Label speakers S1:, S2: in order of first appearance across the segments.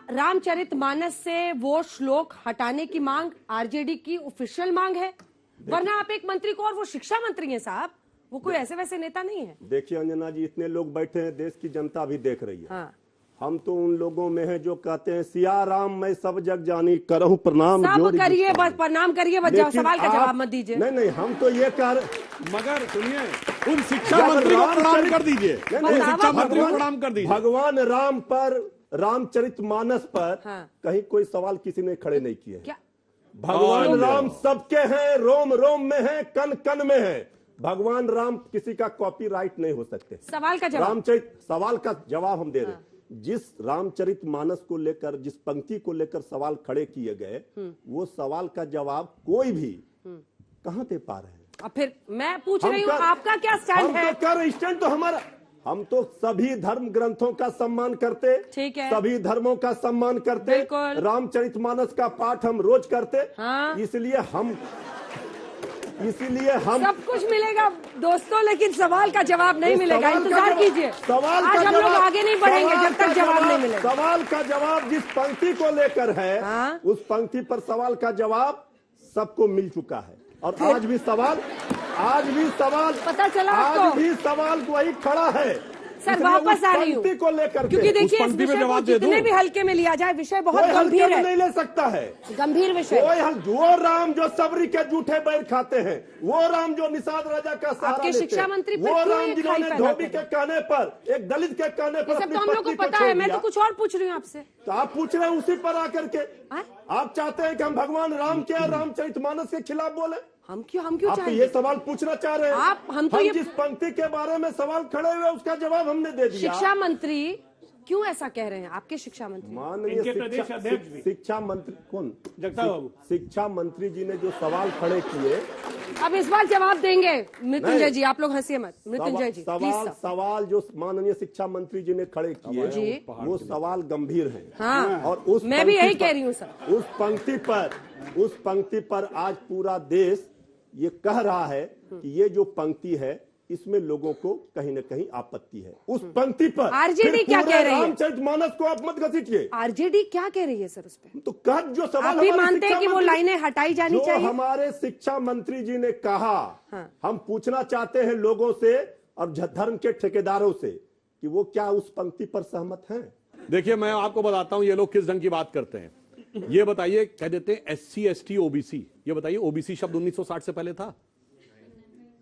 S1: रामचरितमानस से वो श्लोक हटाने की मांग आरजेडी की ऑफिशियल मांग है? वरना आप एक मंत्री को, और वो शिक्षा मंत्री हैं साहब, वो कोई ऐसे वैसे नेता नहीं है।
S2: देखिए अंजना जी, इतने लोग बैठे हैं, देश की जनता भी देख रही है।
S1: हाँ।
S2: हम तो उन लोगों में हैं जो कहते हैं सिया राम मैं सब जग जानी, करहूं प्रणाम
S1: सब करिए, बस प्रणाम करिए, बस सवाल का जवाब मत दीजिए।
S2: नहीं नहीं, हम तो ये कर,
S3: मगर सुनिए, उन शिक्षा मंत्री को प्रणाम कर दीजिए, शिक्षा मंत्री को प्रणाम कर दीजिए।
S2: भगवान राम पर, रामचरितमानस पर कहीं कोई सवाल किसी ने खड़े नहीं किए।
S1: क्या
S2: भगवान राम सबके हैं, रोम रोम में है, कन कन में है। भगवान राम किसी का कॉपीराइट नहीं हो सकते।
S1: सवाल का जवाब,
S2: सवाल का जवाब हम दे रहे हैं। जिस रामचरितमानस को लेकर, जिस पंक्ति को लेकर सवाल खड़े किए गए, वो सवाल का जवाब कोई भी कहां दे पा रहे हैं?
S1: अब फिर मैं पूछ रही हूँ, आपका क्या स्टैंड है?
S2: स्टैंड तो हमारा, हम तो सभी धर्म ग्रंथों का सम्मान करते,
S1: ठीक है,
S2: सभी धर्मों का सम्मान करते, रामचरितमानस का पाठ हम रोज करते।
S1: हाँ।
S2: इसीलिए हम
S1: सब कुछ मिलेगा दोस्तों, लेकिन सवाल का जवाब नहीं मिलेगा। इंतजार कीजिए, आज हम लोग आगे नहीं बढ़ेंगे जब तक जवाब नहीं मिलेगा।
S2: सवाल का जवाब जिस पंक्ति को लेकर है,
S1: हाँ?
S2: उस पंक्ति पर सवाल का जवाब सबको मिल चुका है। और आज भी सवाल
S1: पता चला आपको?
S2: आज भी सवाल वही खड़ा है।
S1: सर वापस आ रही हूँ,
S2: को लेकर,
S1: क्योंकि देखिए इस विषय को जितने भी हल्के में लिया जाए, विषय बहुत गंभीर है,
S2: नहीं ले सकता है,
S1: गंभीर विषय।
S2: वो राम जो सबरी के जूठे बैर खाते हैं, वो राम जो निषाद राजा का सहारा
S1: आपके शिक्षा मंत्री,
S2: वो राम जिन्होंने धोबी के कहने पर, एक दलित के कहने पर,
S1: सब तो हम लोग को पता है। मैं तो कुछ और पूछ रही हूँ आपसे।
S2: तो आप पूछ रहे हैं उसी पर आकर के। आप चाहते हैं कि हम भगवान राम के रामचरितमानस के खिलाफ बोले?
S1: हम क्यों
S2: आप ये सवाल पूछना चाह रहे हैं?
S1: हम तो
S2: जिस पंक्ति के बारे में सवाल खड़े हुए उसका जवाब हमने दे दिया।
S1: शिक्षा मंत्री क्यों ऐसा कह रहे हैं? आपके शिक्षा मंत्री,
S3: माननीय प्रदेश अध्यक्ष भी,
S2: शिक्षा मंत्री कौन?
S3: जगताप बाबू,
S2: शिक्षा मंत्री जी ने जो सवाल खड़े किए,
S1: अब इस बार जवाब देंगे। मृत्युंजय जी, आप लोग हंसिए मत। मृत्युंजय जी,
S2: सवाल जो माननीय शिक्षा मंत्री जी ने खड़े किए, वो सवाल गंभीर है।
S1: हाँ,
S2: और
S1: मैं भी यही कह रही हूँ सर।
S2: उस पंक्ति पर आज पूरा देश ये कह रहा है कि ये जो पंक्ति है, इसमें लोगों को कहीं न कहीं आपत्ति है। उस पंक्ति पर
S1: आरजेडी क्या कह रही है?
S2: रामचरितमानस को आप मत घसीटिए।
S1: आरजेडी क्या कह रही है सर उस पर?
S2: तो कह, जो सवाल
S1: आप भी मानते हैं कि वो लाइनें हटाई जानी चाहिए?
S2: हमारे शिक्षा मंत्री जी ने कहा,
S1: हाँ।
S2: हम पूछना चाहते हैं लोगों से और धर्म के ठेकेदारों से कि वो क्या उस पंक्ति पर सहमत हैं।
S3: देखिए, मैं आपको बताता हूं ये लोग किस ढंग की बात करते हैं। ये बताइए, कह देते हैं SC ST OBC, ये बताइए OBC शब्द 1960 से पहले था?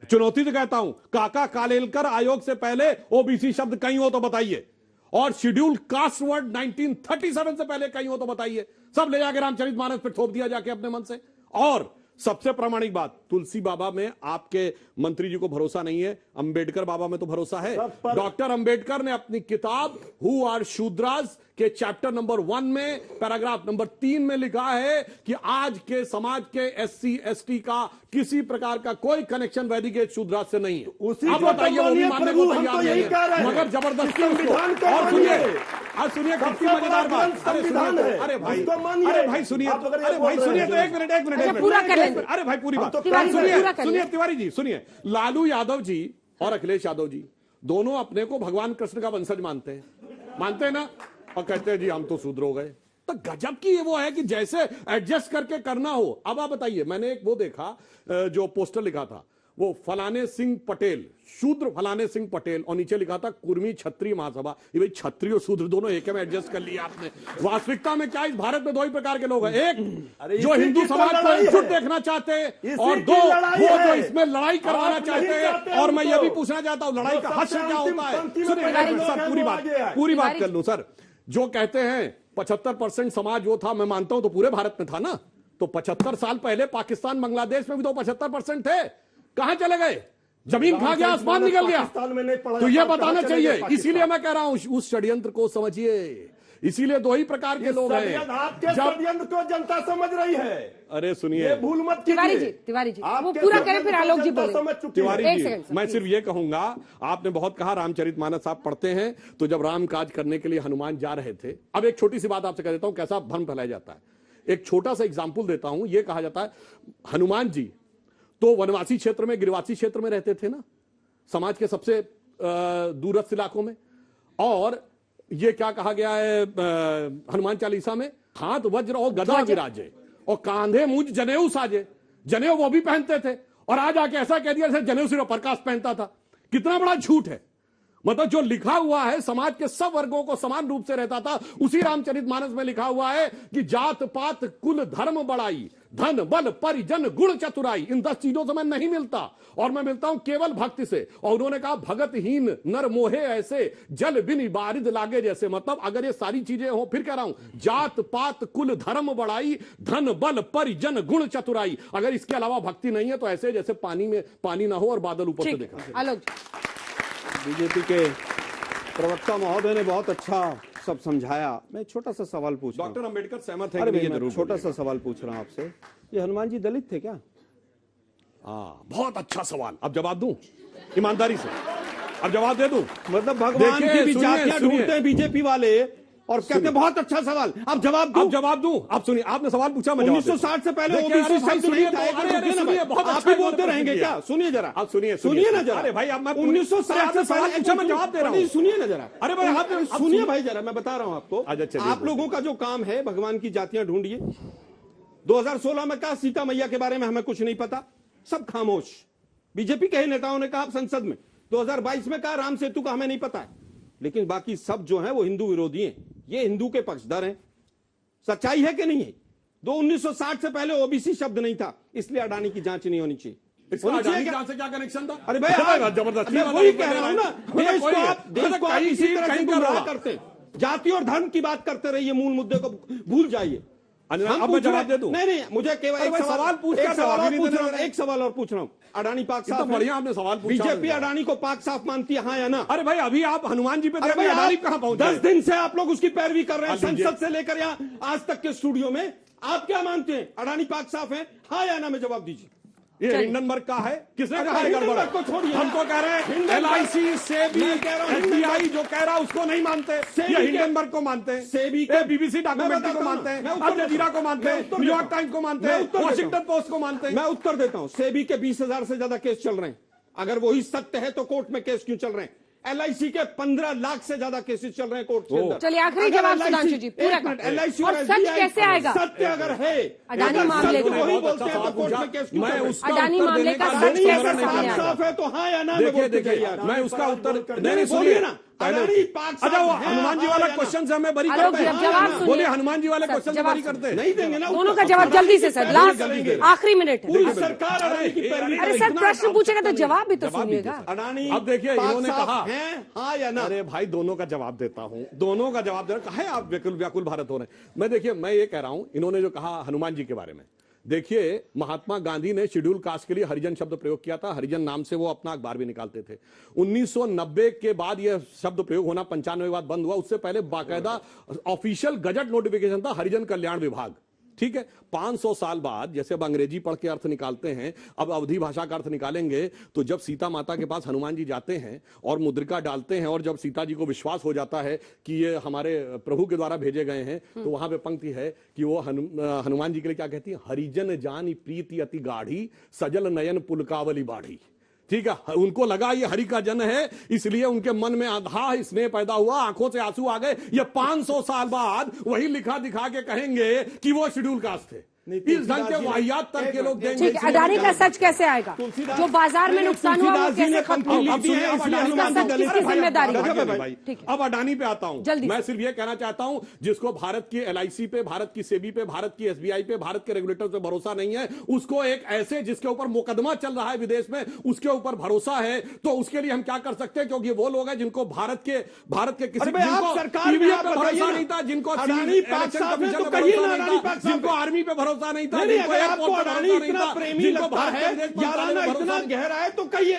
S3: चुनौती से कहता हूं, काका कालेलकर आयोग से पहले OBC शब्द कहीं हो तो बताइए, और शेड्यूल कास्ट वर्ड 1937 से पहले कहीं हो तो बताइए। सब ले जाके रामचरितमानस पे थोप दिया जाके अपने मन से। और सबसे प्रामाणिक बात, तुलसी बाबा में आपके मंत्री जी को भरोसा नहीं है, अंबेडकर बाबा में तो भरोसा है। डॉक्टर अंबेडकर ने अपनी किताब हु आर शूद्रास के चैप्टर नंबर 1 में पैराग्राफ नंबर 3 में लिखा है कि आज के समाज के SC ST का किसी प्रकार का कोई कनेक्शन वैदिक शूद्रास से नहीं है। अब बताइए, वो भी मानने को तैयार नहीं है, मगर जबरदस्ती उसको। और सुनिए कितनी मजेदार बात। अरे भाई सुनिए तो एक मिनट
S1: पूरा कर लेंगे।
S3: अरे भाई पूरी बात सुनिए तिवारी जी, सुनिए। लालू यादव जी और अखिलेश यादव जी दोनों अपने को भगवान कृष्ण का वंशज मानते हैं ना, और कहते हैं जी हम तो शूद्र हो गए। तो गजब की वो है कि जैसे एडजस्ट करके करना हो। अब आप बताइए, मैंने एक वो देखा जो पोस्टर लिखा था, वो फलाने सिंह पटेल, शूद्र फलाने सिंह पटेल, और नीचे लिखा था कुर्मी क्षत्रिय महासभा। ये भाई क्षत्रिय और शूद्र दोनों एक में एडजस्ट कर लिया आपने। वास्तविकता में क्या, इस भारत में दो ही प्रकार के लोग हैं, एक जो हिंदू समाज को एकजुट देखना चाहते हैं, और दो वो जो इसमें लड़ाई करवाना चाहते हैं। और मैं ये भी पूछना चाहता हूं, लड़ाई का हश्र क्या होता है? सर पूरी बात कर लूं सर। जो कहते हैं 75% समाज वो था, मैं मानता हूं, तो पूरे भारत में था ना। तो 75 साल पहले पाकिस्तान बांग्लादेश में भी तो 75% थे, कहां चले गए? जमीन खा गया, आसमान निकल गया। तो ये बताना चाहिए। इसीलिए मैं कह रहा हूं, उस षड्यंत्र को समझिए। इसीलिए दो ही प्रकार के लोग हैं।
S2: आपके षड्यंत्र को जनता समझ रही है।
S3: अरे सुनिए,
S2: भूल मत
S1: कीजिए। तिवारी जी वो पूरा करें, फिर आलोक जी बोले।
S3: तिवारी जी, मैं सिर्फ ये कहूंगा, आपने बहुत कहा रामचरितमानस आप पढ़ते हैं, तो जब राम काज करने के लिए हनुमान जा रहे थे। अब एक छोटी सी बात आपसे कह देता हूं, कैसा भ्रम फैलाया जाता है। एक छोटा सा एग्जाम्पल देता हूं। यह कहा जाता है हनुमान जी तो वनवासी क्षेत्र में, गिरिवासी क्षेत्र में रहते थे ना, समाज के सबसे दूरस्थ इलाकों में। और ये क्या कहा गया है हनुमान चालीसा में, हाथ वज्र और गदा विराजे और कांधे मुझ जनेऊ साजे। जनेऊ वो भी पहनते थे और आज आके ऐसा कह दिया जैसे जनेऊ सिर्फ प्रकाश पहनता था। कितना बड़ा झूठ है। मतलब जो लिखा हुआ है समाज के सब वर्गों को समान रूप से रहता था, उसी रामचरितमानस में लिखा हुआ है कि जात पात कुल धर्म बड़ाई, धन बल परिजन गुण चतुराई, इन 10 चीजों से मैं नहीं मिलता और मैं मिलता हूं केवल भक्ति से। और उन्होंने कहा भगतहीन नर मोहे ऐसे, जल बिन बारिद लागे जैसे। मतलब अगर ये सारी चीजें हो, फिर कह रहा हूं जात पात कुल धर्म बड़ाई, धन बल परिजन गुण चतुराई, अगर इसके अलावा भक्ति नहीं है तो ऐसे जैसे पानी में पानी ना हो और बादल ऊपर से दिखा।
S1: आलोक
S4: बीजेपी के प्रवक्ता महोदय ने बहुत अच्छा सब समझाया। मैं छोटा सा सवाल पूछ रहा हूं।
S3: डॉक्टर अंबेडकर सहमत है?
S4: अरे
S3: कि
S4: भाई,
S3: ये
S4: मैं छोटा सा सवाल पूछ रहा हूं आपसे, ये हनुमान जी दलित थे क्या?
S3: बहुत अच्छा सवाल। अब जवाब दूं ईमानदारी से, अब जवाब दे दूं।
S4: मतलब भगवान की भी जातियां ढूंढते हैं बीजेपी वाले और कहते हैं बहुत अच्छा सवाल। अब जवाब दूं?
S3: अब जवाब दूं? आप सुनिए, आपने सवाल पूछा, मैं
S4: 1960 से पहले ओबीसी शब्द नहीं था। आप ही बोलते रहेंगे क्या? सुनिए जरा,
S3: आप सुनिए
S4: ना जरा।
S3: अरे भाई, अब मैं
S4: 1960 से पहले
S3: पूछा, मैं जवाब दे रहा हूं।
S4: सुनिए ना जरा।
S3: अरे भाई, आप
S4: सुनिए भाई जरा, मैं बता रहा हूं आपको।
S3: अच्छा, चलिए,
S4: आप लोगों का जो काम है भगवान की जातियां ढूंढिए। 2016 में कहा सीता मैया के बारे में हमें कुछ नहीं पता, सब खामोश। बीजेपी के ही नेताओं ने कहा संसद में। 2022 में कहा राम सेतु का हमें नहीं पता है, लेकिन बाकी सब जो है वो हिंदू विरोधी हैं। ये हिंदू के पक्षधर हैं। सच्चाई है कि नहीं है? 1960 से पहले ओबीसी शब्द नहीं था, इसलिए अडानी की जांच नहीं होनी चाहिए।
S3: अडानी जांच से क्या कनेक्शन था?
S4: अरे भाई,
S3: जबरदस्ती
S4: मैं वही कह रहा हूं ना, देश को आप इसी तरह से गुमराह करते हैं। जाति और धर्म की बात करते रहिए, मूल मुद्दे को भूल जाइए।
S3: अब मैं जवाब दे दूं?
S4: नहीं, मुझे केवल एक सवाल पूछ एक सवाल और पूछ रहा हूं। अडानी पाक साफ,
S3: बढ़िया आपने सवाल पूछा।
S4: बीजेपी अडानी को पाक साफ मानती है, हाँ या ना?
S3: अरे भाई, अभी आप हनुमान जी पे अडानी कहां पहुंचे?
S4: 10 दिन से आप लोग उसकी पैरवी कर रहे हैं, संसद से लेकर यहाँ आज तक के स्टूडियो में। आप क्या मानते हैं, अडानी पाक साफ है, हाँ या ना में जवाब दीजिए।
S3: ये हिंडनबर्ग का है, किसने कहा है गड़बड़?
S4: को छोड़िए,
S3: हमको कह रहे हैं LIC, सेबी, SBI जो कह रहा है उसको नहीं मानते, ये हिंडनबर्ग को मानते हैं,
S4: सेबी
S3: BBC डॉक्यूमेंट्री को मानते हैं, अल जजीरा को मानते हैं, न्यूयॉर्क टाइम्स को मानते हैं, वॉशिंगटन पोस्ट को मानते हैं।
S4: मैं उत्तर देता हूं। सेबी के 20,000 से ज्यादा केस चल रहे हैं। अगर वही सत्य है तो कोर्ट में केस क्यों चल रहे हैं? LIC के 15 लाख से ज्यादा केसेस चल रहे हैं कोर्ट के अंदर।
S1: चलिए, आखिरी जवाब सुधांशु जी पूरा कर।
S4: LIC
S1: और सच कैसे आएगा?
S4: सत्य अगर है,
S1: अडानी मामले का
S4: वही बोलते हैं तो कोर्ट में केस क्यों चल रहे हैं?
S1: अडानी मामले का सच कैसे सामने आएगा?
S4: साफ है तो हाँ या ना?
S3: देखिए, मैं उसका उत्तर
S4: नहीं,
S3: सुनिए
S4: ना।
S3: अच्छा, वो हनुमान जी वाला क्वेश्चन से हमें बरी करते हैं। बोले हनुमान जी वाले क्वेश्चन से बरी करते हैं।
S4: नहीं देंगे ना।
S1: दोनों का जवाब जल्दी से सर, लास्ट आखिरी मिनट है।
S4: पूरी सरकार अडानी की पैरवी।
S1: अरे सर, प्रश्न पूछेगा तो जवाब भी तो सुनिएगा।
S4: अडानी
S3: अब देखिए, इन्होंने कहा
S4: है हाँ या ना?
S3: अरे भाई, दोनों का जवाब देता हूं, दोनों का जवाब दे रहा है। आप व्याकुल भारत हो रहे हैं। मैं देखिए, मैं ये कह रहा हूं, इन्होंने जो कहा हनुमान जी के बारे में, देखिए महात्मा गांधी ने शेड्यूल कास्ट के लिए हरिजन शब्द प्रयोग किया था। हरिजन नाम से वो अपना अखबार भी निकालते थे। 1990 के बाद यह शब्द प्रयोग होना 95 के बाद बंद हुआ। उससे पहले बाकायदा ऑफिशियल गजट नोटिफिकेशन था हरिजन कल्याण विभाग। ठीक है, 500 साल बाद जैसे अब अंग्रेजी पढ़ के अर्थ निकालते हैं, अब अवधी भाषा का अर्थ निकालेंगे। तो जब सीता माता के पास हनुमान जी जाते हैं और मुद्रिका डालते हैं और जब सीता जी को विश्वास हो जाता है कि ये हमारे प्रभु के द्वारा भेजे गए हैं, तो वहां पे पंक्ति है कि वो हनुमान जी के लिए क्या कहती है, हरिजन जानी प्रीति अति गाढ़ी, सजल नयन पुलकावली बाढ़ी। ठीक है, उनको लगा ये हरि का जन है, इसलिए उनके मन में अथाह स्नेह पैदा हुआ, आंखों से आंसू आ गए। ये 500 साल बाद वही लिखा दिखा के कहेंगे कि वो शेड्यूल कास्ट थे। इस ढंग के वाहियात तर्क के लोग देंगे।
S1: ठीक है, अडानी का सच कैसे आएगा? जो बाजार में नुकसान हुआ वो कैसे खत्म होगा? जिम्मेदारी।
S3: अब अडानी पे आता हूं।
S1: जल्दी
S3: मैं सिर्फ ये कहना चाहता हूं, जिसको भारत की LIC पे, भारत की सेबी पे, भारत की SBI पे, भारत के रेगुलेटर पे भरोसा नहीं है, उसको एक ऐसे जिसके ऊपर मुकदमा चल रहा है विदेश में, उसके ऊपर भरोसा है। तो उसके लिए हम क्या कर सकते हैं? क्योंकि वो लोग हैं जिनको भारत के किसी भरोसा नहीं था, जिनको जिनको आर्मी पे भरोसा नहीं था,
S4: आपको अडानी इतना प्रेमी लगता है, याराना इतना गहरा है, तो कहिए